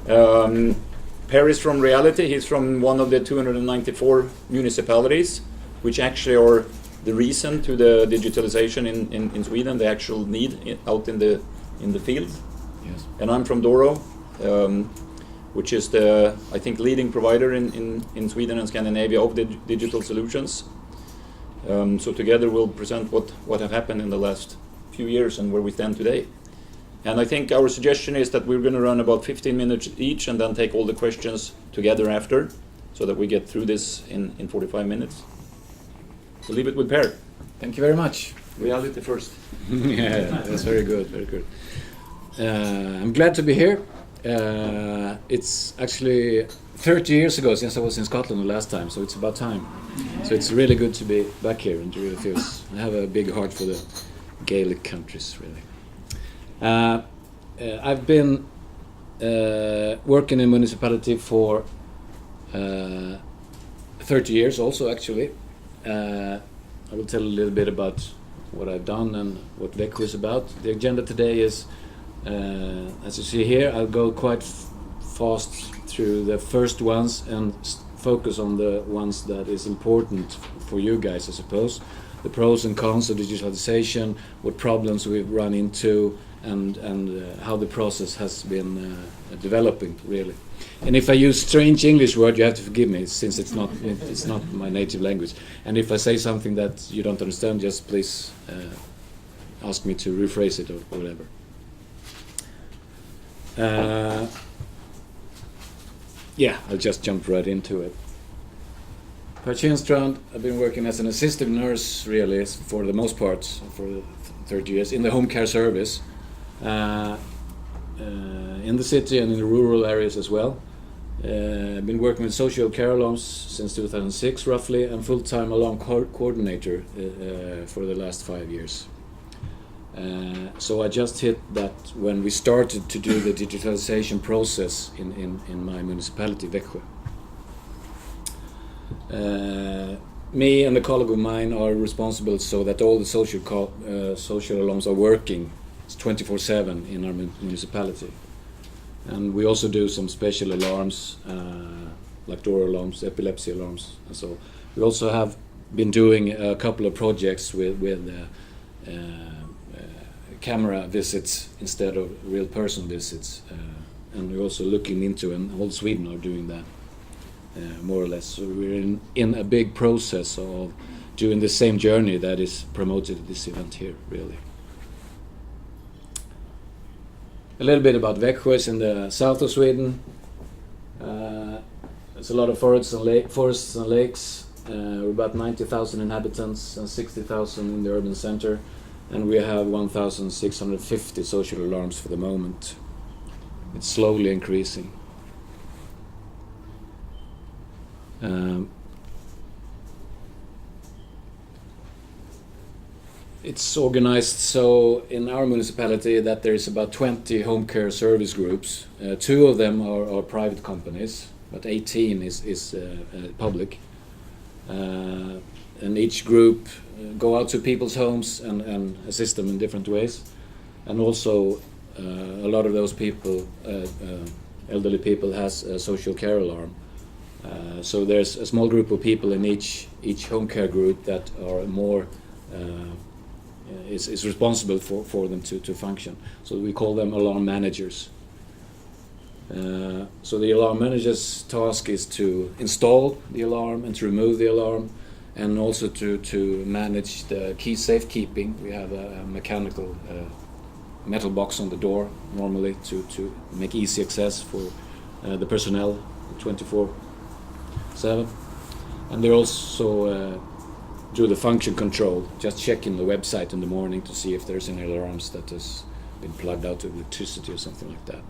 Per is from reality. He's from one of the 294 municipalities, which actually are the reason to the digitalization in Sweden, the actual need out in the field. Yes. And I'm from Doro, which is the, I think, leading provider in Sweden and Scandinavia of the digital solutions. So together we'll present what have happened in the last few years and where we stand today. And I think our suggestion is that we're going to run about 15 minutes each and then take all the questions together after, so that we get through this in 45 minutes. So leave it with Per. Thank you very much. Reality first. Yeah, that's very good, very good. I'm glad to be here. It's actually 30 years ago since I was in Scotland the last time, so it's about time. So it's really good to be back here, and it really feels, I have a big heart for the Gaelic countries, really. I've been working in municipality for 30 years also, actually. I will tell a little bit about what I've done and what Växjö is about. The agenda today is, as you see here, I'll go quite fast through the first ones and focus on the ones that is important for you guys, I suppose. The pros and cons of digitalization, what problems we've run into, and how the process has been developing, really. And if I use strange English word, you have to forgive me, since it's not my native language. And if I say something that you don't understand, just please ask me to rephrase it or whatever. Yeah, I'll just jump right into it. Per Kindstrand, I've been working as an assistant nurse, really, for the most part, for 30 years, in the home care service, in the city and in the rural areas as well. I've been working with social care alarms since 2006, roughly, and full-time alarm coordinator for the last 5 years. So I just hit that when we started to do the digitalization process in my municipality, Växjö. Me and a colleague of mine are responsible so that all the social alarms are working 24/7 in our municipality. And we also do some special alarms, like Doro alarms, epilepsy alarms, and so. We also have been doing a couple of projects with camera visits instead of real person visits, and we're also looking into, and all Sweden are doing that, more or less. So we're in a big process of doing the same journey that is promoted at this event here, really. A little bit about Växjö. Is in the south of Sweden. There's a lot of forests and lakes. We're about 90,000 inhabitants and 60,000 in the urban center, and we have 1,650 social alarms for the moment. It's slowly increasing. It's organized so in our municipality that there is about 20 home care service groups. 2 of them are private companies, but 18 is public. And each group go out to people's homes and assist them in different ways. And also a lot of those people, elderly people, has a social care alarm. So there's a small group of people in each home care group that are more is responsible for them to function. So we call them alarm managers. So the alarm manager's task is to install the alarm and to remove the alarm, and also to manage the key safekeeping. We have a mechanical metal box on the door normally to make easy access for the personnel 24/7. And they also do the function control, just checking the website in the morning to see if there's any alarms that has been plugged out to electricity or something like that.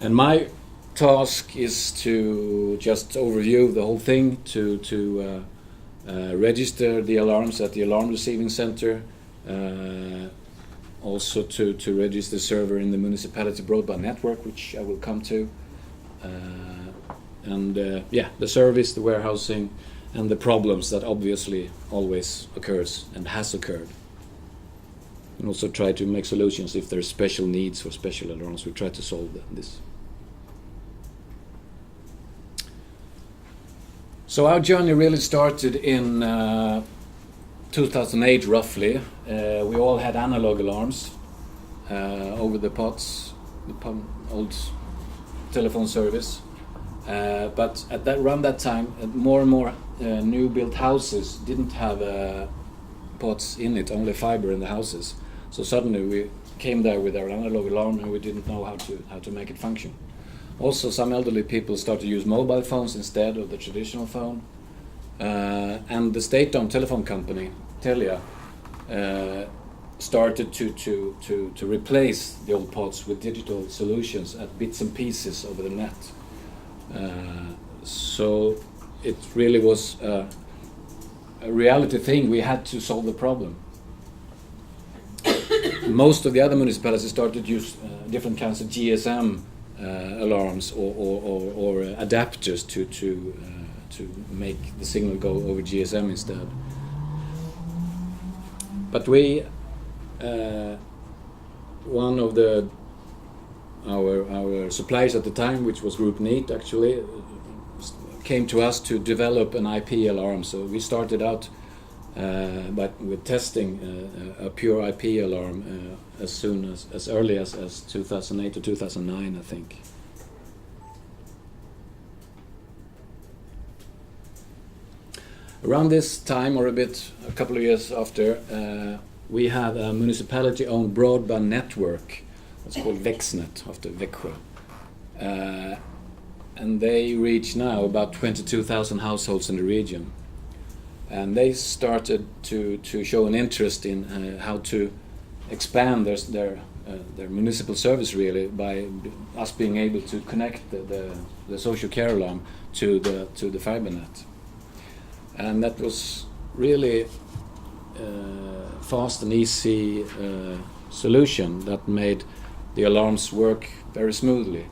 And my task is to just overview the whole thing, to register the alarms at the alarm receiving center, also to register the server in the municipality broadband network, which I will come to, and the service, the warehousing, and the problems that obviously always occurs and has occurred. and also try to make solutions if there's special needs for special alarms. We try to solve this. So our journey really started in 2008, roughly. We all had analog alarms over the POTS, old telephone service. But around that time, more and more new built houses didn't have POTS in it, only fiber in the houses. So suddenly we came there with our analog alarm, and we didn't know how to make it function. Also, some elderly people started to use mobile phones instead of the traditional phone. And the state-owned telephone company, Telia, started to replace the old POTS with digital solutions at bits and pieces over the net. So it really was a reality thing. We had to solve the problem. Most of the other municipalities started to use different kinds of GSM alarms or adapters to make the signal go over GSM instead. But we, one of our suppliers at the time, which was Group NEAT actually, came to us to develop an IP alarm. So we started out with testing a pure IP alarm as early as 2008 or 2009, I think. Around this time, or a couple of years after, we had a municipality-owned broadband network. It's called Växnet, after Växjö. And they reach now about 22,000 households in the region. And they started to show an interest in how to expand their municipal service, really, by us being able to connect the social care alarm to the fiber net. And that was really fast and easy solution that made the alarms work very smoothly.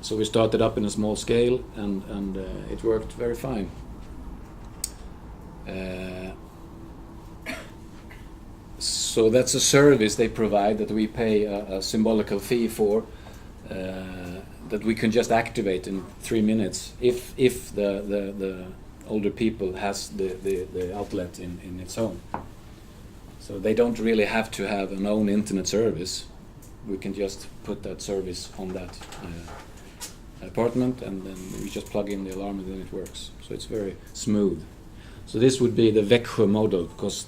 So we started up in a small scale, and it worked very fine. So that's a service they provide that we pay a symbolical fee for, that we can just activate in 3 minutes if the older people has the outlet in its home. So they don't really have to have an own internet service. We can just put that service on that apartment, and then we just plug in the alarm and then it works. So it's very smooth. So this would be the Växjö model, because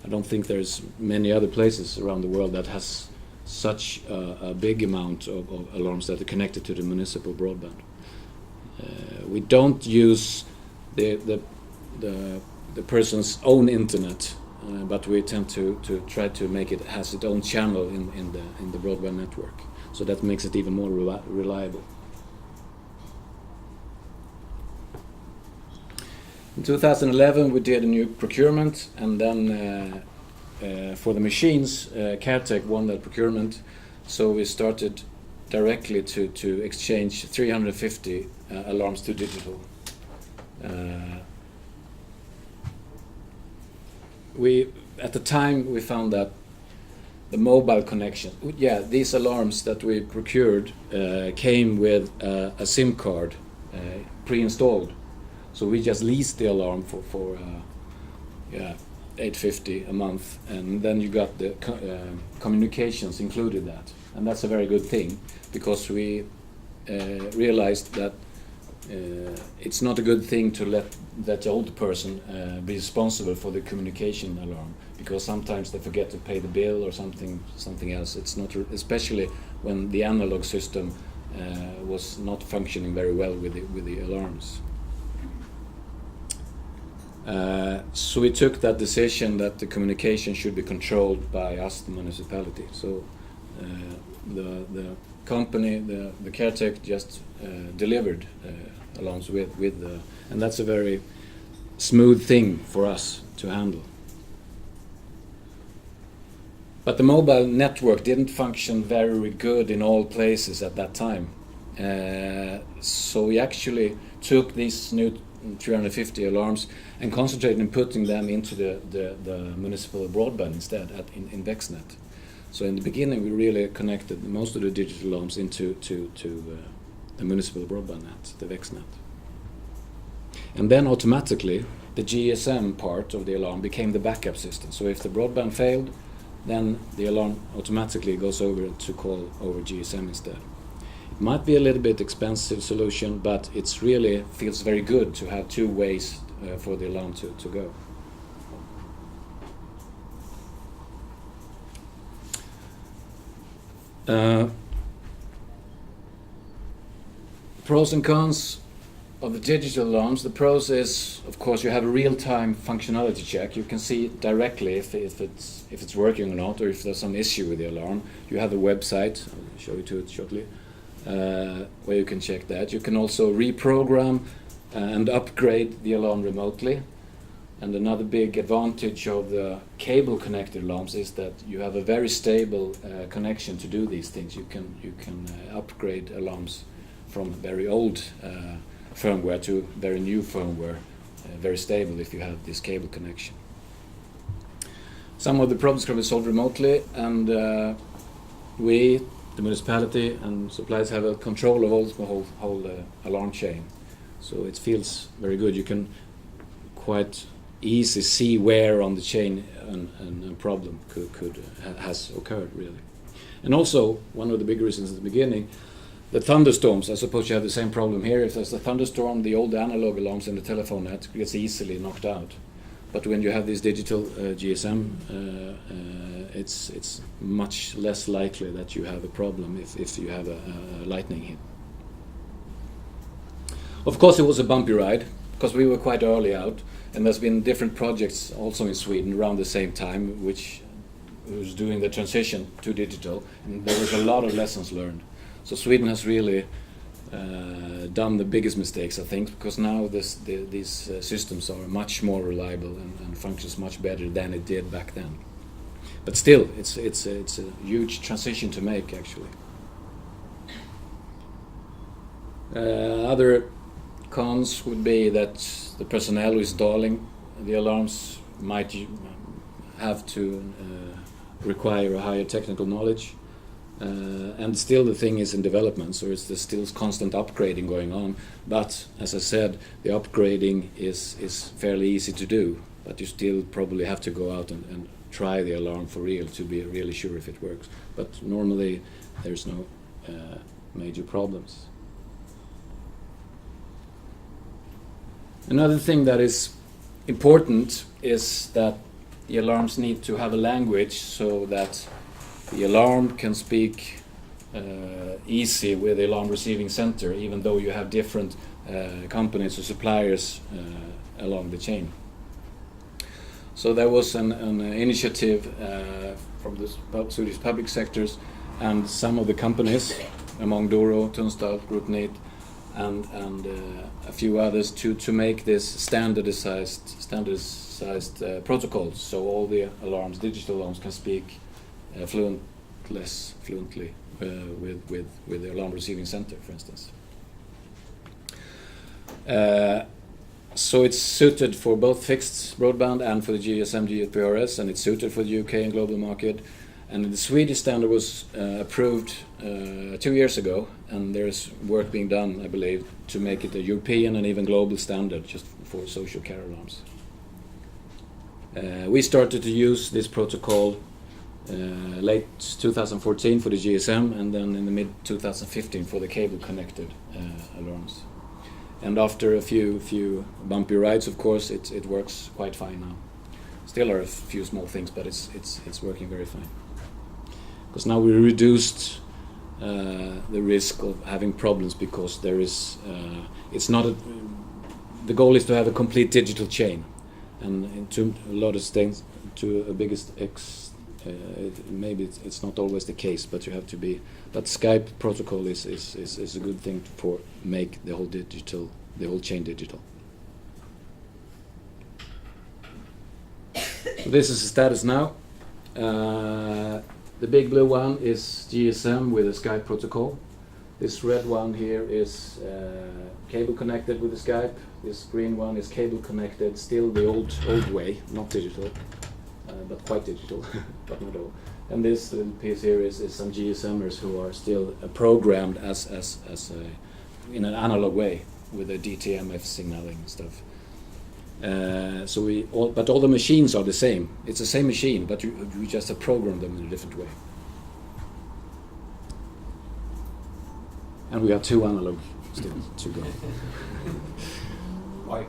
I don't think there's many other places around the world that has such a big amount of alarms that are connected to the municipal broadband. We don't use the person's own internet, but we tend to try to make it has its own channel in the broadband network. So that makes it even more reliable. In 2011 we did a new procurement, and then for the machines, CareTech won that procurement, so we started directly to exchange 350 alarms to digital. At the time we found that the mobile connection, these alarms that we procured came with a SIM card pre-installed. So we just leased the alarm for $850 a month, and then you got the communications included that, and that's a very good thing, because we realized that it's not a good thing to let that old person be responsible for the communication alarm, because sometimes they forget to pay the bill or something else. It's not, especially when the analog system was not functioning very well with the alarms. So we took that decision that the communication should be controlled by us, the municipality. So the company, the CareTech, just delivered alarms with the, and that's a very smooth thing for us to handle. But the mobile network didn't function very good in all places at that time. So we actually took these new 350 alarms and concentrated in putting them into the municipal broadband instead in Vexnet. So in the beginning we really connected most of the digital alarms into the municipal broadband net, the Vexnet. And then automatically the GSM part of the alarm became the backup system. So if the broadband failed, then the alarm automatically goes over to call over GSM instead. It might be a little bit expensive solution, but it's really feels very good to have two ways for the alarm to go. Pros and cons of the digital alarms. The pros is, of course, you have a real-time functionality check. You can see directly if it's working or not, or if there's some issue with the alarm. You have a website, I'll show you to it shortly, where you can check that. You can also reprogram and upgrade the alarm remotely. And another big advantage of the cable-connected alarms is that you have a very stable connection to do these things. You can upgrade alarms from very old firmware to very new firmware, very stable if you have this cable connection. Some of the problems can be solved remotely, and we, the municipality and suppliers, have a control of the whole alarm chain. So it feels very good. You can quite easily see where on the chain a problem has occurred, really. And also, one of the big reasons at the beginning, the thunderstorms. I suppose you have the same problem here. If there's a thunderstorm, the old analog alarms in the telephone net gets easily knocked out. But when you have this digital GSM, it's much less likely that you have a problem if you have a lightning hit. Of course, it was a bumpy ride, because we were quite early out, and there's been different projects also in Sweden around the same time, which was doing the transition to digital, and there was a lot of lessons learned. So Sweden has really done the biggest mistakes, I think, because now these systems are much more reliable and functions much better than it did back then. But still, it's a huge transition to make, actually. Other cons would be that the personnel installing the alarms might have to require a higher technical knowledge. And still the thing is in development, so there's still constant upgrading going on. But as I said, the upgrading is fairly easy to do, but you still probably have to go out and try the alarm for real to be really sure if it works. But normally there's no major problems. Another thing that is important is that the alarms need to have a language so that the alarm can speak easy with the alarm receiving center, even though you have different companies or suppliers along the chain. So there was an initiative from the Swedish public sectors and some of the companies, among Doro, Kindstrand, and a few others, to make this standardized protocols, so all the alarms, digital alarms, can speak fluently with the alarm receiving center, for instance. So it's suited for both fixed broadband and for the GSM GPRS, and it's suited for the UK and global market. And the Swedish standard was approved 2 years ago, and there's work being done, I believe, to make it a European and even global standard just for social care alarms. We started to use this protocol late 2014 for the GSM, and then in the mid 2015 for the cable connected alarms. And after a few bumpy rides, of course, it works quite fine now. Still are a few small things, but it's working very fine. Because now we reduced the risk of having problems, because there is the goal is to have a complete digital chain, and to a lot of things, to a biggest maybe it's not always the case, but you have to be. But Skype protocol is a good thing for make the whole chain digital. So this is the status now. The big blue one is GSM with a Skype protocol. This red one here is cable connected with the Skype. This green one is cable connected, still the old way, not digital, but quite digital, but not all. And this little piece here is some GSMers who are still programmed as in an analog way with a DTMF signaling and stuff. But all the machines are the same. It's the same machine, but you just have programmed them in a different way. And we have 2 analog still to go. Why?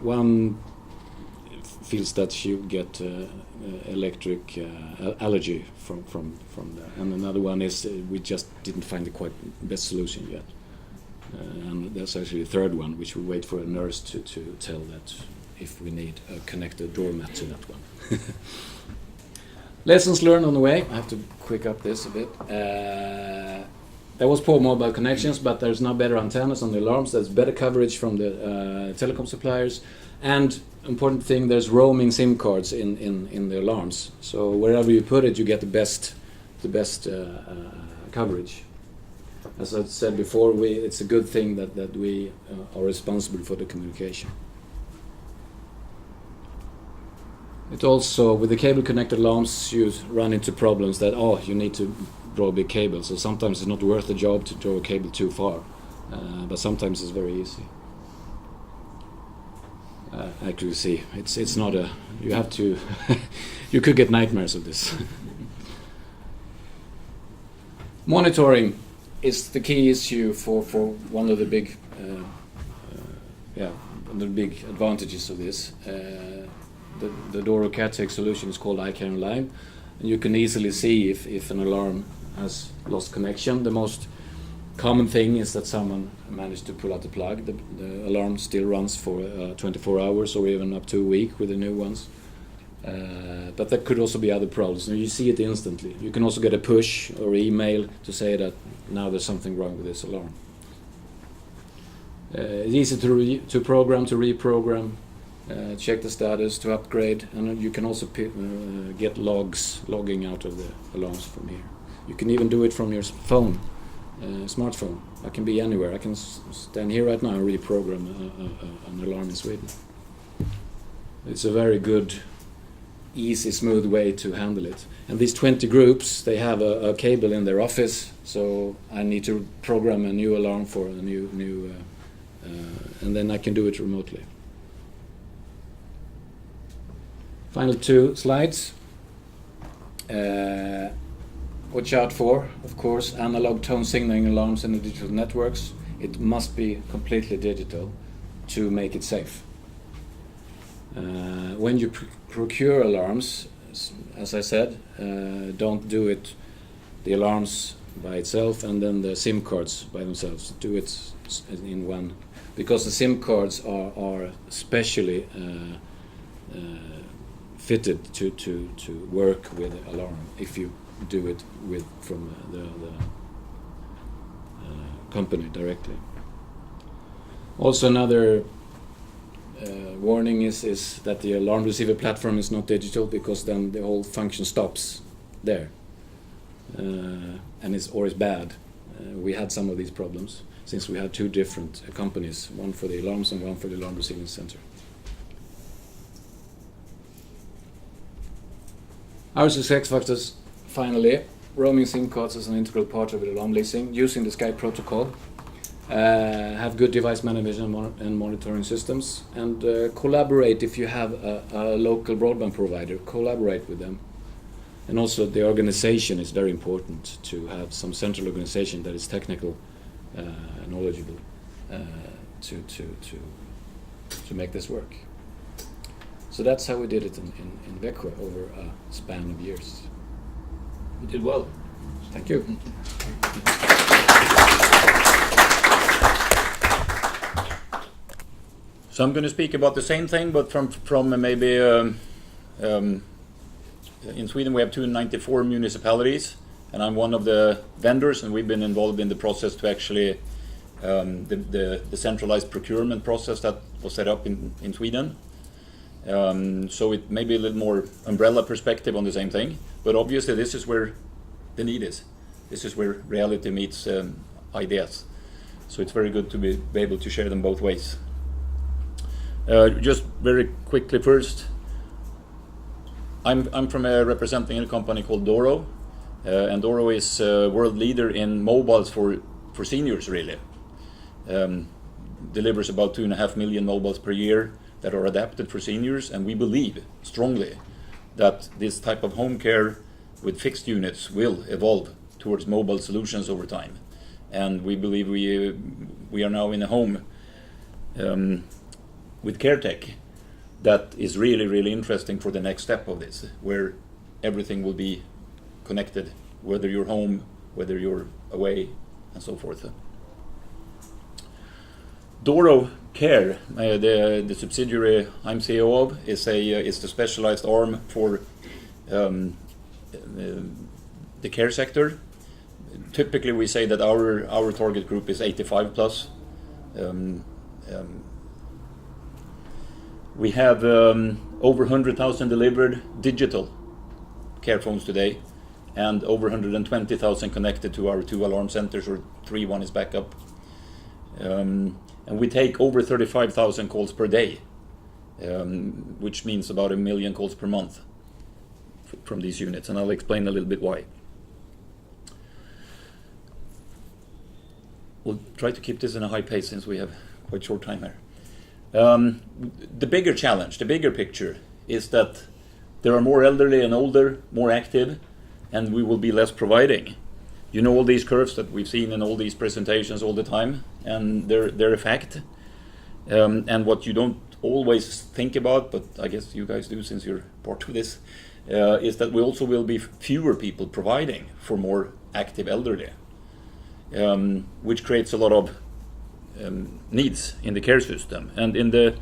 One feels that she get electric allergy from that, and another one is we just didn't find the quite best solution yet. And there's actually a third one, which we wait for a nurse to tell that if we need a connected doormat to that one. Lessons learned on the way. I have to quick up this a bit. There was poor mobile connections, but there's now better antennas on the alarms. There's better coverage from the telecom suppliers, and important thing, there's roaming SIM cards in the alarms. So wherever you put it, you get the best coverage. As I said before, it's a good thing that we are responsible for the communication. It also, with the cable-connected alarms, you run into problems that, you need to draw a big cable. So sometimes it's not worth the job to draw a cable too far, but sometimes it's very easy. Actually, see, it's not a. You have to. You could get nightmares of this. Monitoring is the key issue for one of the big. One of the big advantages of this. The Doro CAT-TEC solution is called iCare Online, and you can easily see if an alarm has lost connection. The most common thing is that someone managed to pull out the plug. The alarm still runs for 24 hours or even up to a week with the new ones. But there could also be other problems. And you see it instantly. You can also get a push or email to say that now there's something wrong with this alarm. It's easy to program, to reprogram, check the status, to upgrade, and you can also get logging out of the alarms from here. You can even do it from your phone. Smartphone. I can be anywhere. I can stand here right now and reprogram an alarm in Sweden. It's a very good, easy, smooth way to handle it. And these 20 groups, they have a cable in their office, so I need to program a new alarm for a new and then I can do it remotely. Final 2 slides. Watch out for, of course, analog tone signaling alarms in the digital networks. It must be completely digital to make it safe. When you procure alarms, as I said, don't do it, the alarms by itself and then the SIM cards by themselves. Do it in one, because the SIM cards are specially fitted to work with the alarm if you do it from the company directly. Also, another warning is that the alarm receiver platform is not digital, because then the whole function stops there, and it's bad. We had some of these problems since we had 2 different companies, one for the alarms and one for the alarm receiving center. Our success factors. Finally, roaming SIM cards as an integral part of the alarm leasing, using the Skype protocol, have good device management and monitoring systems, and collaborate if you have a local broadband provider. Collaborate with them. And also the organization is very important, to have some central organization that is technical, knowledgeable, to make this work. So that's how we did it in Växjö over a span of years. You did well. Thank you. So I'm going to speak about the same thing, but from maybe in Sweden we have 294 municipalities, and I'm one of the vendors, and we've been involved in the process to actually the centralized procurement process that was set up in Sweden. So it may be a little more umbrella perspective on the same thing, but obviously this is where the need is. This is where reality meets ideas. So it's very good to be able to share them both ways. Just very quickly first, I'm from representing a company called Doro, and Doro is a world leader in mobiles for seniors, really. Delivers about 2.5 million mobiles per year that are adapted for seniors, and we believe strongly that this type of home care with fixed units will evolve towards mobile solutions over time. And we believe we are now in a home with CareTech that is really, really interesting for the next step of this, where everything will be connected, whether you're home, whether you're away, and so forth. Doro Care, the subsidiary I'm CEO of, is the specialized arm for the care sector. Typically, we say that our target group is 85 plus. We have over 100,000 delivered digital care phones today, and over 120,000 connected to our 2 alarm centers, or 3, one is backup. And we take over 35,000 calls per day, which means about 1 million calls per month from these units, and I'll explain a little bit why. We'll try to keep this in a high pace since we have quite short time here. The bigger challenge, the bigger picture, is that there are more elderly and older, more active, and we will be less providing. You know all these curves that we've seen in all these presentations all the time, and they're a fact. And what you don't always think about, but I guess you guys do since you're part of this, is that we also will be fewer people providing for more active elderly, which creates a lot of needs in the care system. And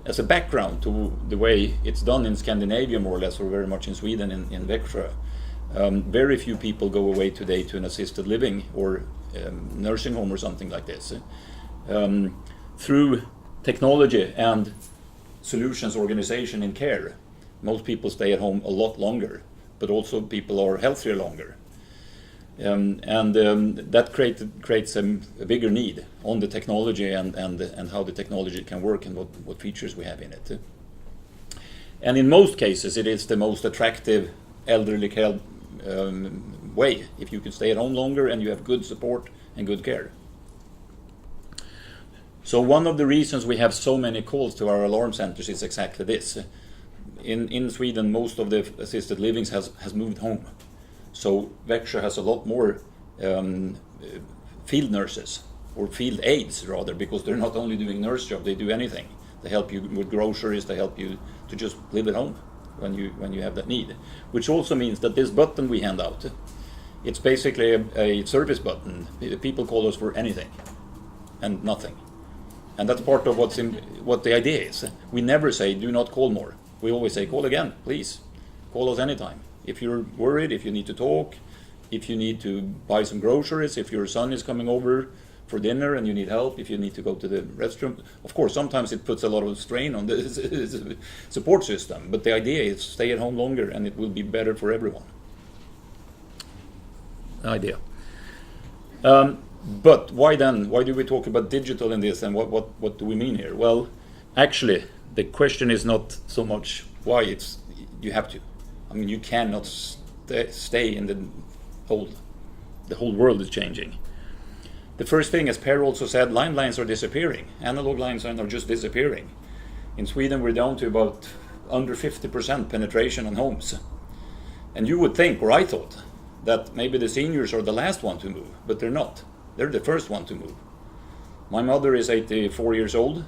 as a background to the way it's done in Scandinavia, more or less, or very much in Sweden, in Växjö, very few people go away today to an assisted living or nursing home or something like this. Through technology and solutions organization in care, most people stay at home a lot longer, but also people are healthier longer. That creates a bigger need on the technology and how the technology can work and what features we have in it. And in most cases, it is the most attractive elderly care way, if you can stay at home longer and you have good support and good care. So one of the reasons we have so many calls to our alarm centers is exactly this. In Sweden, most of the assisted livings has moved home. So Växjö has a lot more field nurses, or field aides rather, because they're not only doing nurse job, they do anything. They help you with groceries, they help you to just live at home when you have that need. Which also means that this button we hand out, it's basically a service button. People call us for anything and nothing. And that's part of what the idea is. We never say, do not call more. We always say, call again, please. Call us anytime. If you're worried, if you need to talk, if you need to buy some groceries, if your son is coming over for dinner and you need help, if you need to go to the restroom. Of course, sometimes it puts a lot of strain on the support system, but the idea is stay at home longer and it will be better for everyone. Idea. But why then? Why do we talk about digital in this, and what do we mean here? Well, actually, the question is not so much why you have to. I mean, you cannot stay in the whole world is changing. The first thing, as Per also said, landlines are disappearing. Analog lines are just disappearing. In Sweden, we're down to about under 50% penetration on homes. And you would think, or I thought, that maybe the seniors are the last one to move, but they're not. They're the first one to move. My mother is 84 years old.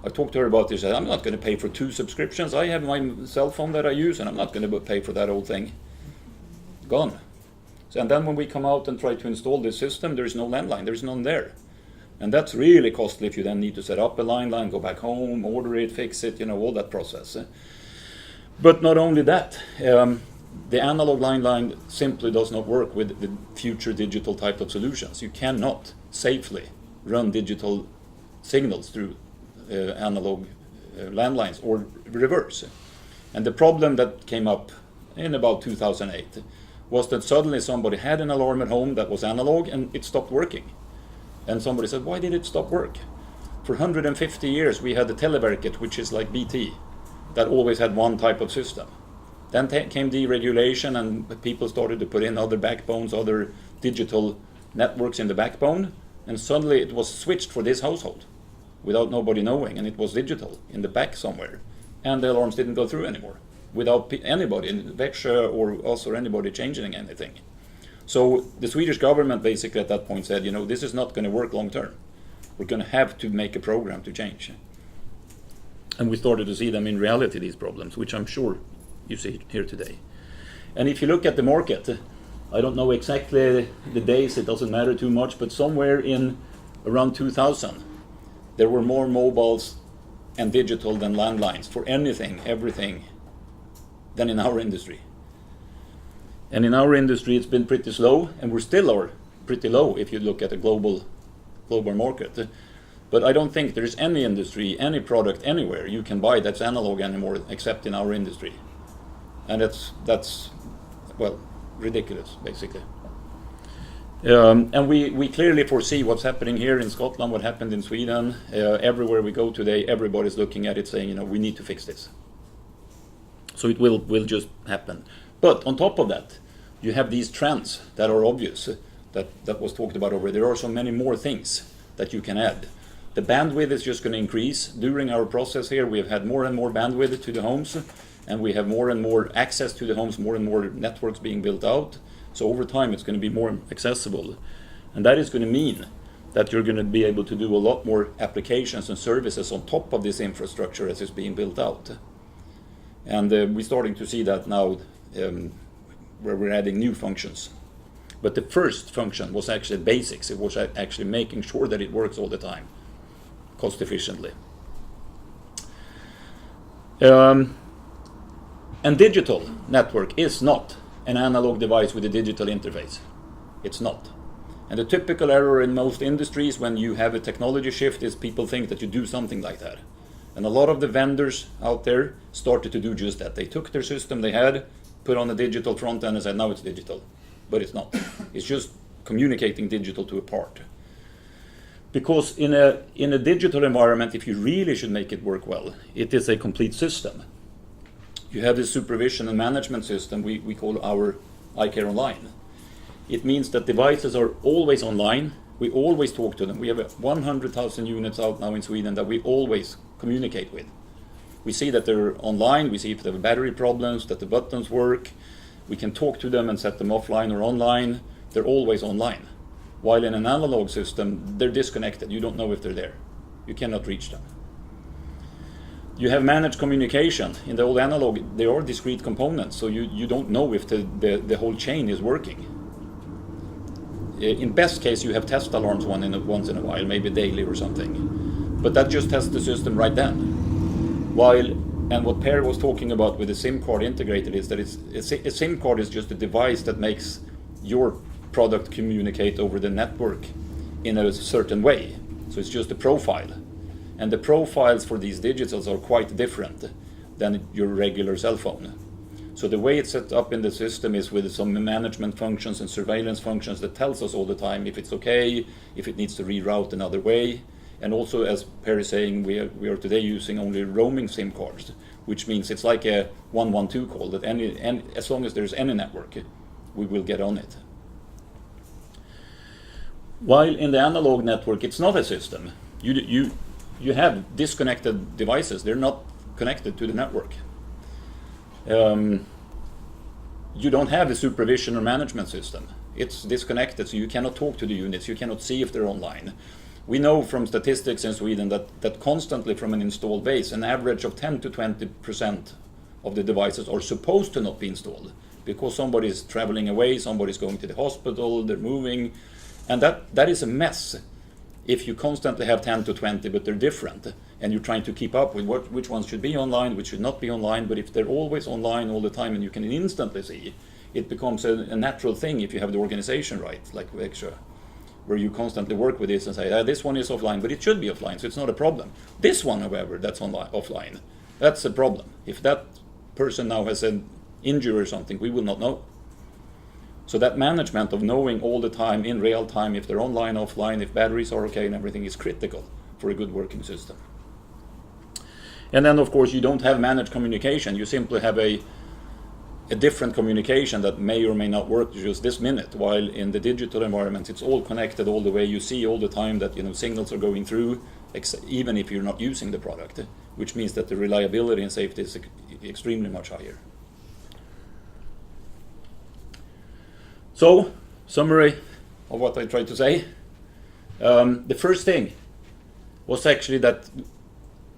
I talked to her about this. I'm not going to pay for 2 subscriptions. I have my cell phone that I use, and I'm not going to pay for that old thing. Gone. So, and then when we come out and try to install this system, there is no landline. There's none there. And that's really costly if you then need to set up a landline, go back home, order it, fix it, all that process. But not only that, the analog landline simply does not work with the future digital type of solutions. You cannot safely run digital signals through analog landlines or reverse. And the problem that came up in about 2008 was that suddenly somebody had an alarm at home that was analog and it stopped working. And somebody said, why did it stop work? For 150 years we had the Televerket, which is like BT, that always had one type of system. Then came deregulation and people started to put in other backbones, other digital networks in the backbone, and suddenly it was switched for this household without nobody knowing, and it was digital in the back somewhere. And the alarms didn't go through anymore without anybody, Växjö or us or anybody changing anything. So the Swedish government basically at that point said, this is not going to work long term. We're going to have to make a program to change. And we started to see them in reality, these problems, which I'm sure you see here today. And if you look at the market, I don't know exactly the days, it doesn't matter too much, but somewhere in around 2000, there were more mobiles and digital than landlines for anything, everything, than in our industry. And in our industry it's been pretty slow, and we're still are pretty low if you look at a global market. But I don't think there's any industry, any product anywhere you can buy that's analog anymore except in our industry. And that's well, ridiculous, basically. And we clearly foresee what's happening here in Scotland, what happened in Sweden. Everywhere we go today, everybody's looking at it saying, we need to fix this. So it will just happen. But on top of that, you have these trends that are obvious, that was talked about already. There are so many more things that you can add. The bandwidth is just going to increase. During our process here, we have had more and more bandwidth to the homes, and we have more and more access to the homes, more and more networks being built out. So over time, it's going to be more accessible. And that is going to mean that you're going to be able to do a lot more applications and services on top of this infrastructure as it's being built out. And we're starting to see that now, where we're adding new functions. But the first function was actually basics. It was actually making sure that it works all the time, cost efficiently. And digital network is not an analog device with a digital interface. It's not. And the typical error in most industries when you have a technology shift is people think that you do something like that. And a lot of the vendors out there started to do just that. They took their system they had, put on a digital front end and said, now it's digital. But it's not. It's just communicating digital to a part. Because in a digital environment, if you really should make it work well, it is a complete system. You have this supervision and management system we call our iCare Online. It means that devices are always online. We always talk to them. We have 100,000 units out now in Sweden that we always communicate with. We see that they're online. We see if they have battery problems, that the buttons work. We can talk to them and set them offline or online. They're always online. While in an analog system, they're disconnected. You don't know if they're there. You cannot reach them. You have managed communication. In the old analog, there are discrete components, so you don't know if the whole chain is working. In best case, you have test alarms once in a while, maybe daily or something. But that just tests the system right then. And what Per was talking about with the SIM card integrated is that a SIM card is just a device that makes your product communicate over the network in a certain way. So it's just a profile. And the profiles for these digitals are quite different than your regular cell phone. So the way it's set up in the system is with some management functions and surveillance functions that tells us all the time if it's okay, if it needs to reroute another way. And also, as Per is saying, we are today using only roaming SIM cards, which means it's like a 112 call that as long as there's any network, we will get on it. While in the analog network, it's not a system. You have disconnected devices. They're not connected to the network. You don't have a supervision or management system. It's disconnected, so you cannot talk to the units. You cannot see if they're online. We know from statistics in Sweden that constantly from an installed base, an average of 10 to 20% of the devices are supposed to not be installed because somebody's traveling away, somebody's going to the hospital, they're moving. And that is a mess if you constantly have 10 to 20, but they're different, and you're trying to keep up with which ones should be online, which should not be online. But if they're always online all the time and you can instantly see, it becomes a natural thing if you have the organization right, like Växjö, where you constantly work with this and say, this one is offline, but it should be offline, so it's not a problem. This one, however, that's offline, that's a problem. If that person now has an injury or something, we will not know. So that management of knowing all the time, in real time, if they're online, offline, if batteries are okay and everything is critical for a good working system. And then of course you don't have managed communication, you simply have a different communication that may or may not work just this minute, while in the digital environment it's all connected all the way. You see all the time that signals are going through, even if you're not using the product, which means that the reliability and safety is extremely much higher. So, summary of what I tried to say. The first thing was actually that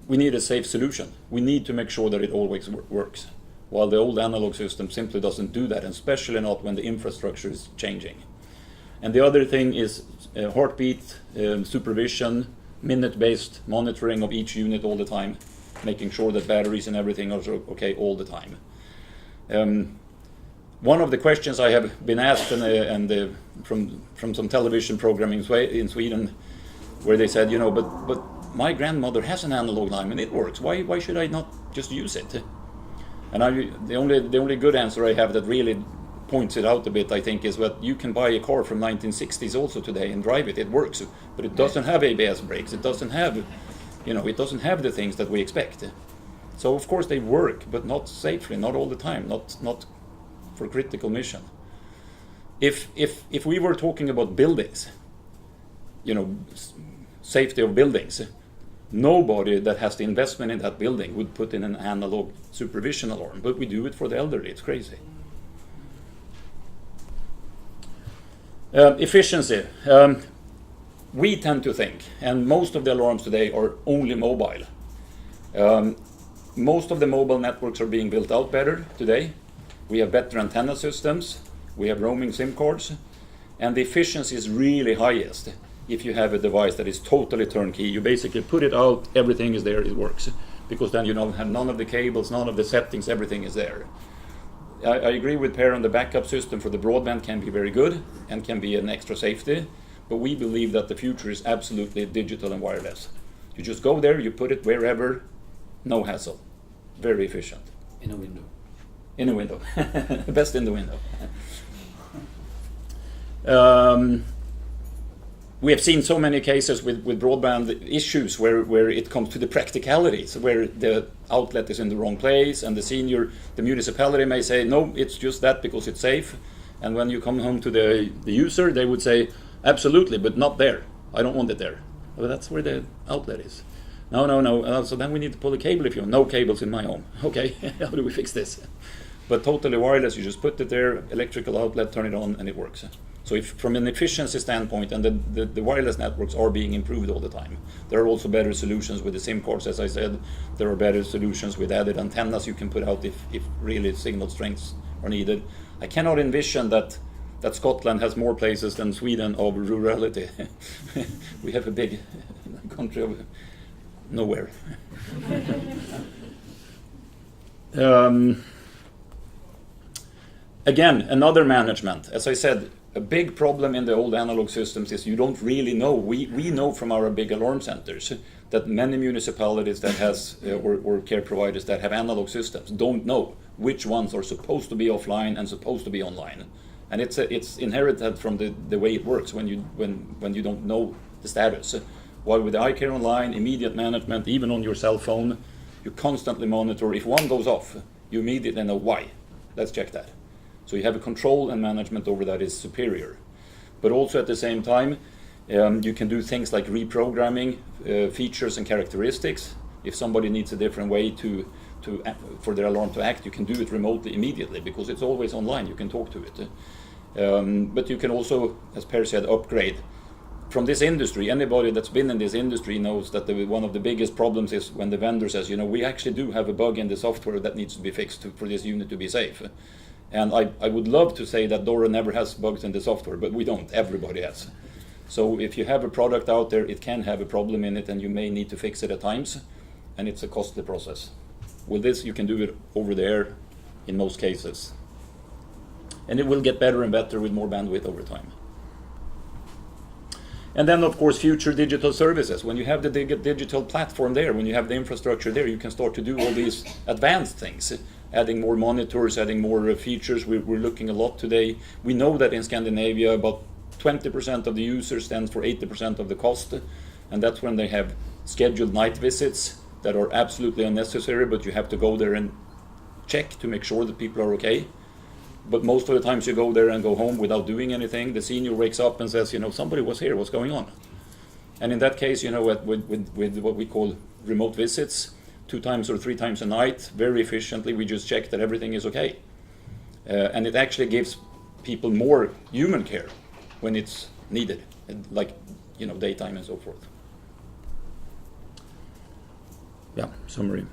we need a safe solution. We need to make sure that it always works, while the old analog system simply doesn't do that, and especially not when the infrastructure is changing. And the other thing is heartbeat supervision, minute-based monitoring of each unit all the time, making sure that batteries and everything are okay all the time. One of the questions I have been asked from some television program in Sweden, where they said, but my grandmother has an analog line and it works. Why should I not just use it? And the only good answer I have that really points it out a bit, I think, is that you can buy a car from 1960s also today and drive it. It works, but it doesn't have ABS brakes. It doesn't have, it doesn't have the things that we expect. So of course they work, but not safely, not all the time, not for critical mission. If we were talking about buildings, safety of buildings, nobody that has the investment in that building would put in an analog supervision alarm, but we do it for the elderly. It's crazy. Efficiency. We tend to think, and most of the alarms today are only mobile. Most of the mobile networks are being built out better today. We have better antenna systems, we have roaming SIM cards, and the efficiency is really highest if you have a device that is totally turnkey. You basically put it out, everything is there, it works. Because then you don't have none of the cables, none of the settings, everything is there. I agree with Per on the backup system for the broadband can be very good and can be an extra safety, but we believe that the future is absolutely digital and wireless. You just go there, you put it wherever, no hassle. Very efficient. In a window. In a window. Best in the window. We have seen so many cases with broadband issues where it comes to the practicalities, where the outlet is in the wrong place, and the municipality may say, no, it's just that because it's safe. And when you come home to the user, they would say, absolutely, but not there. I don't want it there. Well, that's where the outlet is. No. So then we need to pull a cable if you want. No cables in my home. Okay, how do we fix this? But totally wireless, you just put it there, electrical outlet, turn it on, and it works. So if from an efficiency standpoint, and the wireless networks are being improved all the time. There are also better solutions with the SIM cards, as I said. There are better solutions with added antennas you can put out if really signal strengths are needed. I cannot envision that Scotland has more places than Sweden of rurality. We have a big country of nowhere. Again, another management. As I said, a big problem in the old analog systems is you don't really know. We know from our big alarm centers that many municipalities that has or care providers that have analog systems don't know which ones are supposed to be offline and supposed to be online. And it's inherited from the way it works when you don't know the status. While with the iCare Online, immediate management, even on your cell phone, you constantly monitor. If one goes off, you immediately know why. Let's check that. So you have a control and management over that is superior. But also at the same time, you can do things like reprogramming features and characteristics. If somebody needs a different way for their alarm to act, you can do it remotely immediately because it's always online. You can talk to it. But you can also, as Per said, upgrade. From this industry, anybody that's been in this industry knows that one of the biggest problems is when the vendor says, we actually do have a bug in the software that needs to be fixed for this unit to be safe. And I would love to say that Doro never has bugs in the software, but we don't. Everybody has. So if you have a product out there, it can have a problem in it, and you may need to fix it at times, and it's a costly process. With this, you can do it over there in most cases. And it will get better and better with more bandwidth over time. And then, of course, future digital services. When you have the digital platform there, when you have the infrastructure there, you can start to do all these advanced things, adding more monitors, adding more features. We're looking a lot today. We know that in Scandinavia, about 20% of the users stands for 80% of the cost, and that's when they have scheduled night visits that are absolutely unnecessary, but you have to go there and check to make sure that people are okay. But most of the times you go there and go home without doing anything. The senior wakes up and says, somebody was here, what's going on? And in that case, with what we call remote visits, 2 times or 3 times a night, very efficiently, we just check that everything is okay. And it actually gives people more human care when it's needed, like daytime and so forth. Yeah, summary.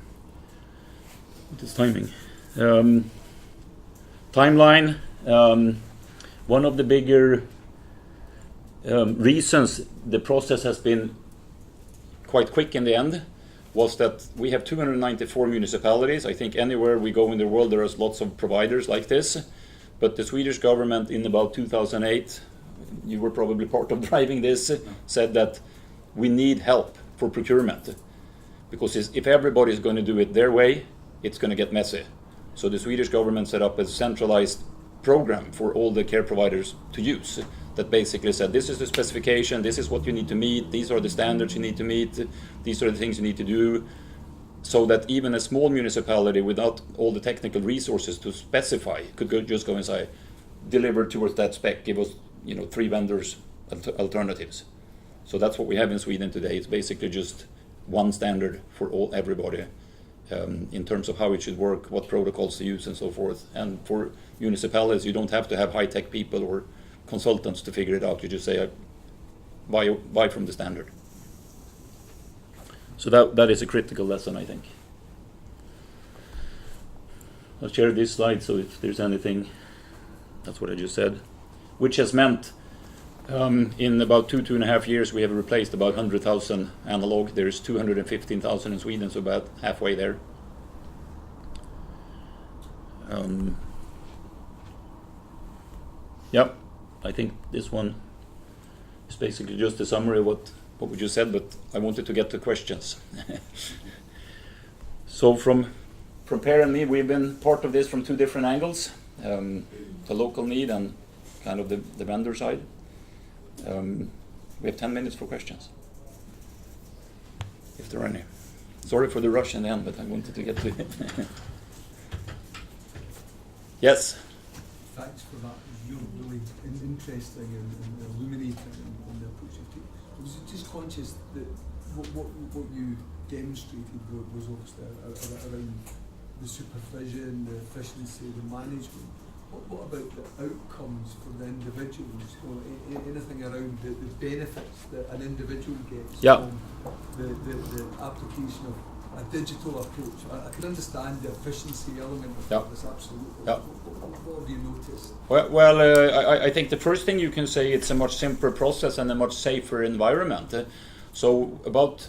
What is timing? Timeline. One of the bigger reasons the process has been quite quick in the end was that we have 294 municipalities. I think anywhere we go in the world there is lots of providers like this. But the Swedish government in about 2008, you were probably part of driving this, said that we need help for procurement. Because if everybody is going to do it their way, it's going to get messy. So the Swedish government set up a centralized program for all the care providers to use that basically said, this is the specification, this is what you need to meet, these are the standards you need to meet, these are the things you need to do, so that even a small municipality without all the technical resources to specify could just go and say, deliver towards that spec, give us 3 vendors alternatives. So that's what we have in Sweden today. It's basically just one standard for everybody in terms of how it should work, what protocols to use and so forth. And for municipalities, you don't have to have high-tech people or consultants to figure it out. You just say, buy from the standard. So that is a critical lesson, I think. I'll share this slide, so if there's anything, that's what I just said. Which has meant in about 2.5 years, we have replaced about 100,000 analog. There's 215,000 in Sweden, so about halfway there. Yeah, I think this one is basically just a summary of what we just said, but I wanted to get to questions. So from Per and me, we've been part of this from 2 different angles, the local need and kind of the vendor side. We have 10 minutes for questions, if there are any. Sorry for the rush in the end, but I wanted to get to it. Yes? Thanks for that. Really interesting and illuminating in the approach you take. I was just conscious that what you demonstrated was obviously around the supervision, the efficiency, the management. What about the outcomes for the individuals? Anything around the benefits that an individual gets from the application of a digital approach? I can understand the efficiency element of this, absolutely. Yeah. What have you noticed? Well, I think the first thing you can say, it's a much simpler process and a much safer environment. So about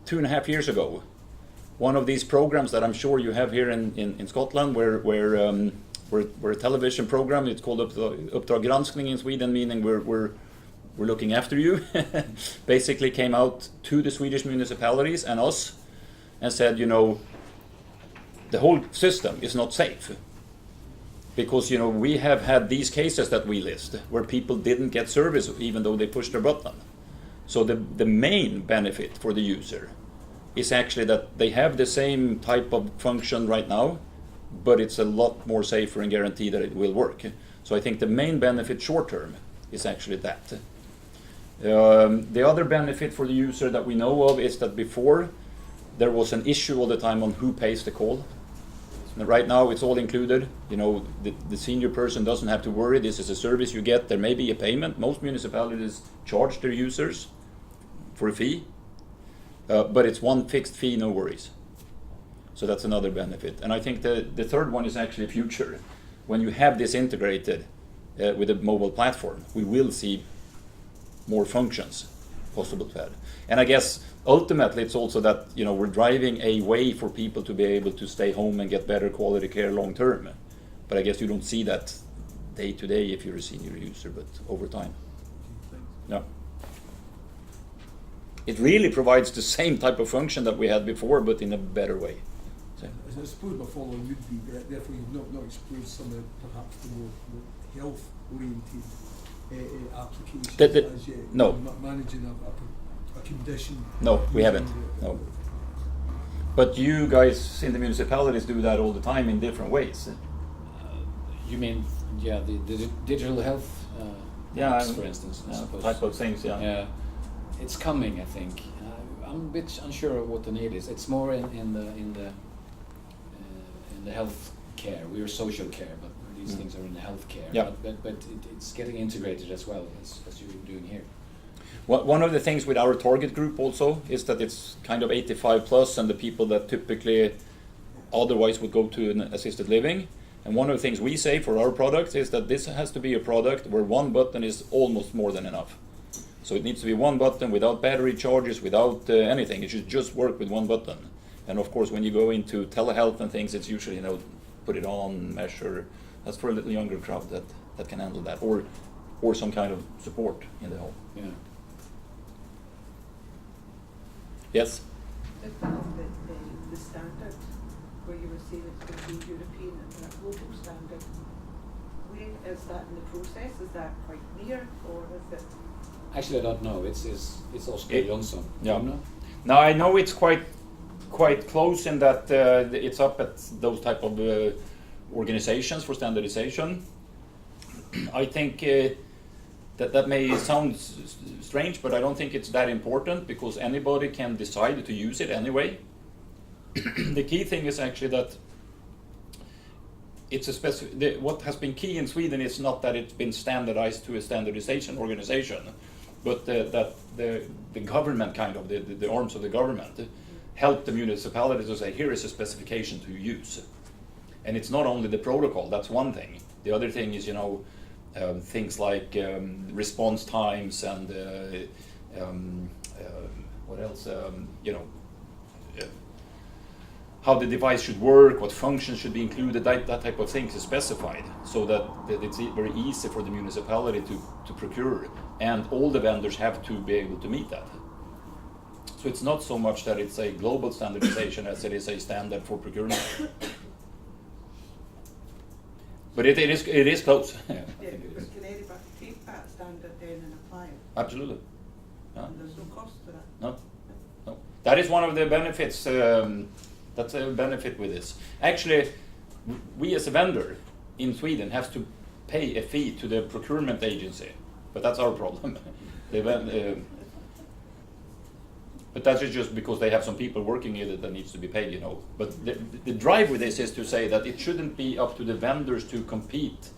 2.5 years ago, one of these programs that I'm sure you have here in Scotland, where a television program, it's called Uppdrag Granskning in Sweden, meaning we're looking after you, basically came out to the Swedish municipalities and us and said, the whole system is not safe. Because, we have had these cases that we list where people didn't get service even though they pushed their button. So the main benefit for the user is actually that they have the same type of function right now, but it's a lot more safer and guaranteed that it will work. So I think the main benefit short term is actually that. The other benefit for the user that we know of is that before there was an issue all the time on who pays the call. And right now it's all included. The senior person doesn't have to worry. This is a service you get. There may be a payment. Most municipalities charge their users for a fee, but it's one fixed fee, no worries. So that's another benefit. And I think the third one is actually future. When you have this integrated with a mobile platform, we will see more functions possible to add. And I guess ultimately it's also that we're driving a way for people to be able to stay home and get better quality care long term. But I guess you don't see that day to day if you're a senior user, but over time. Yeah. it really provides the same type of function that we had before, but in a better way. So. I suppose my follow-on would be, therefore you've not explored some of perhaps the more health-oriented applications as yet. No. Managing a condition. No, we haven't. No. But you guys in the municipalities do that all the time in different ways. You mean, yeah, the digital health apps, for instance, I suppose. Type of things, yeah. Yeah, it's coming, I think. I'm a bit unsure of what the need is. It's more in the health care. We are social care, but these things are in the health care. Yeah. But it's getting integrated as well as you're doing here. One of the things with our target group also is that it's kind of 85 plus and the people that typically otherwise would go to an assisted living. And one of the things we say for our products is that this has to be a product where one button is almost more than enough. So it needs to be one button without battery charges, without anything. It should just work with one button. And of course, when you go into telehealth and things, it's usually, you know, put it on, measure. That's for a little younger crowd that can handle that, or some kind of support in the home. Yeah. Yes? The standard where you were saying it's going to be European and a global standard, where is that in the process? Is that quite near, or is it? Actually, I don't know. It's Oscar Jonsson. Yeah. Do you know? Now I know it's quite close in that it's up at those type of organizations for standardization. I think that may sound strange, but I don't think it's that important because anybody can decide to use it anyway. The key thing is actually that it's a what has been key in Sweden is not that it's been standardized to a standardization organization, but that the government, kind of the arms of the government, help the municipalities to say, here is a specification to use. And it's not only the protocol, that's one thing. The other thing is, you know, things like response times and what else, you know, how the device should work, what functions should be included, that type of things is specified, so that it's very easy for the municipality to procure, and all the vendors have to be able to meet that. So it's not so much that it's a global standardization as it is a standard for procurement. But it is close. Yeah, but can anybody take that standard then and apply it? Absolutely. Yeah. And there's no cost to that? No. That is one of the benefits. That's a benefit with this. Actually, we as a vendor in Sweden have to pay a fee to the procurement agency, but that's our problem. But that's just because they have some people working in it that needs to be paid, you know. But the drive with this is to say that it shouldn't be up to the vendors to compete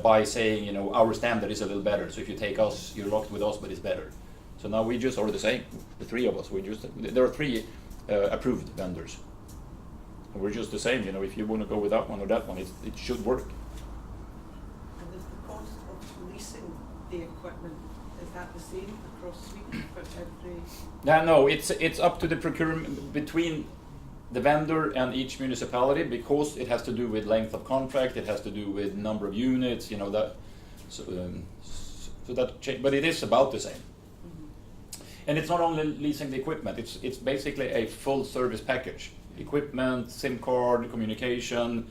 by saying, you know, our standard is a little better. So if you take us, you're locked with us, but it's better. So now we just are the same, the three of us. There are three approved vendors. And we're just the same, you know. If you want to go with that one or that one, it should work. And is the cost of leasing the equipment, is that the same across Sweden for every? No, it's up to the procurement between the vendor and each municipality, because it has to do with length of contract, it has to do with number of units, you know, that. So that but it is about the same. Mm-hmm. And it's not only leasing the equipment; it's basically a full service package: equipment, SIM card, communication,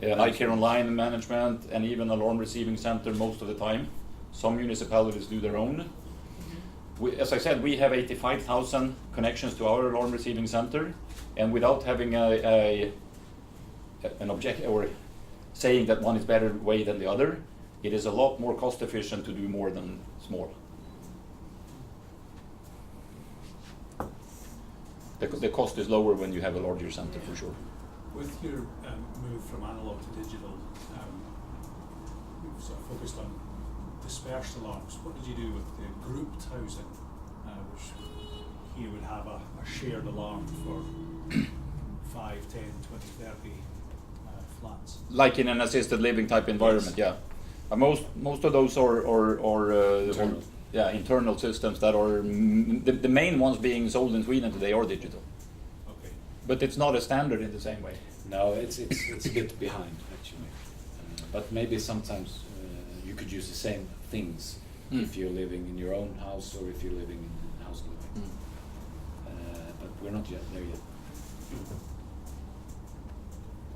iCare online management, and even alarm receiving center most of the time. Some municipalities do their own. As I said, we have 85,000 connections to our alarm receiving center, and without having an object or saying that one is better way than the other, it is a lot more cost efficient to do more than small. The cost is lower when you have a larger center, for sure. With your move from analog to digital, you've sort of focused on dispersed alarms. What did you do with the grouped housing, which here would have a shared alarm for 5, 10, 20, 30 flats? Like in an assisted living type environment, yes. Yeah. Most of those are internal systems that are the main ones being sold in Sweden today are digital. Okay. But it's not a standard in the same way. No, it's a bit behind actually. But maybe sometimes you could use the same things if you're living in your own house or if you're living in house living. we're not yet there yet.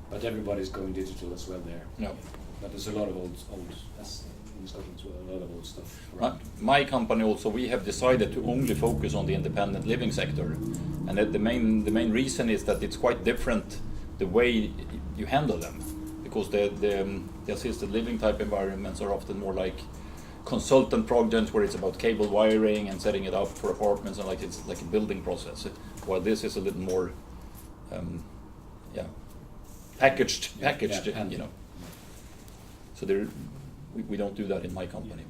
But everybody's going digital as well there. No. But there's a lot of old as in Scotland as well, a lot of old stuff My, around. my company also, we have decided to only focus on the independent living sector, and that the main reason is that it's quite different the way you handle them, because the assisted living type environments are often more like consultant projects where it's about cable wiring and setting it up for apartments, and like it's like a building process, while this is a little more packaged, Yeah, you know. So there, we don't do that in my company.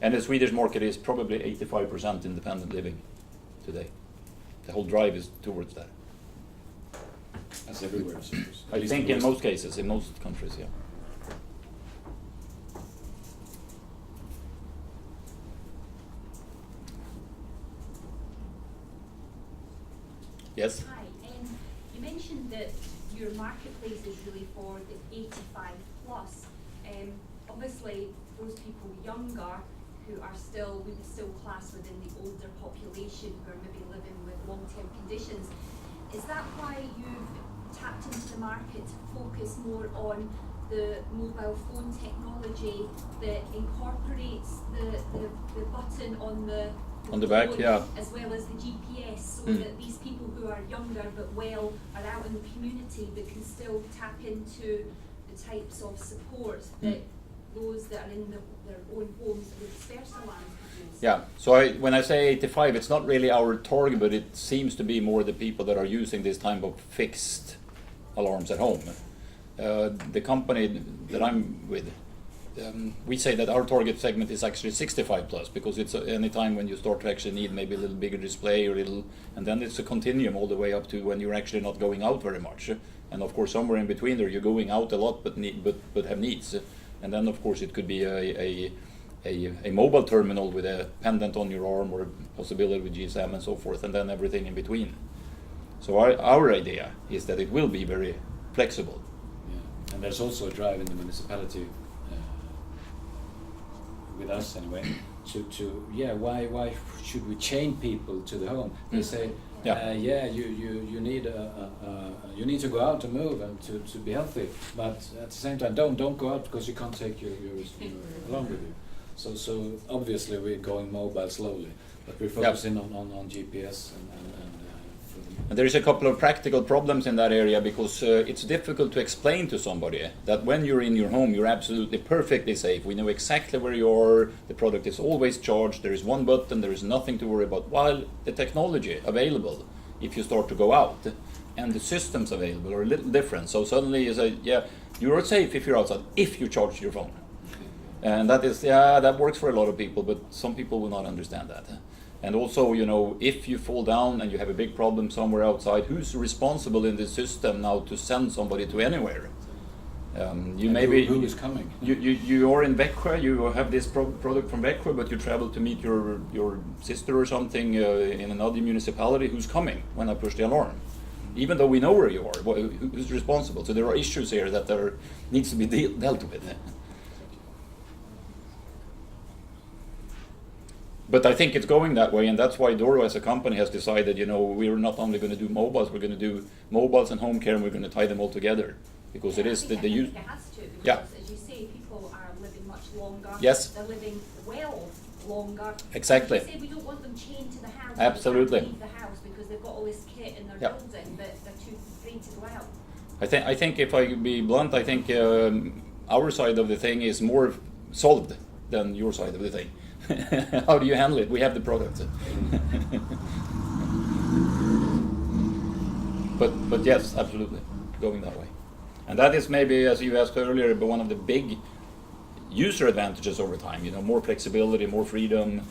And the Swedish market is probably 85% independent living today. The whole drive is towards that. As everywhere, I suppose. At I least think the in West. most cases, in most countries, yeah. Yes? Hi, you mentioned that your marketplace is really for the 85 plus. Obviously, those people younger who are still, we would still class within the older population who are maybe living with long-term conditions. Is that why you've tapped into the market to focus more on the mobile phone technology that incorporates the button on the back, phone, yeah. as well as the GPS, so Mm. that these people who are younger but well are out in the community but can still tap into the types of support that those that are in their own homes with dispersed alarms could use? Yeah, so when I say 85, it's not really our target, but it seems to be more the people that are using this type of fixed alarms at home. The company that I'm with, we say that our target segment is actually 65 plus, because it's any time when you start to actually need maybe a little bigger display or and then it's a continuum all the way up to when you're actually not going out very much. And of course somewhere in between there you're going out a lot but have needs. And then of course it could be a mobile terminal with a pendant on your arm, or a possibility with GSM and so forth, and then everything in between. So our idea is that it will be very flexible. Yeah. And there's also a drive in the municipality, with us anyway, why should we chain people to the home? They say, you need to go out to move and to be healthy, but at the same time don't go out because you can't take your along with you. So obviously we're going mobile slowly, but we're focusing on GPS And there is a couple of practical problems in that area, because it's difficult to explain to somebody that when you're in your home, you're absolutely perfectly safe. We know exactly where you are. The product is always charged. There is one button. There is nothing to worry about. While the technology available, if you start to go out, and the systems available are a little different. So suddenly you say, you're safe if you're outside, if you charge your phone. And that is, that works for a lot of people, but some people will not understand that. And also, if you fall down and you have a big problem somewhere outside, who's responsible in the system now to send somebody to anywhere? who is coming? You are in Växjö, you have this product from Växjö, but you travel to meet your sister or something in another municipality. Who's coming when I push the alarm? Even though we know where you are, who's responsible? So there are issues here that needs to be dealt with. But I think it's going that way, and that's why Doro as a company has decided, we're not only going to do mobiles, we're going to do mobiles and home care, and we're going to tie them all together, because it is I think use. it has to, because Yeah. as you say, people are living much longer. Yes. They're living well longer. Exactly. As you say, we don't want them chained to the house. Absolutely. They can't leave the house because they've got all this kit in their Yeah. building, but they're too afraid to go out. I think if I could be blunt, I think our side of the thing is more solved than your side of the thing. How do you handle it? We have the product. But yes, absolutely, going that way. And that is maybe, as you asked earlier, but one of the big user advantages over time. More flexibility, more freedom,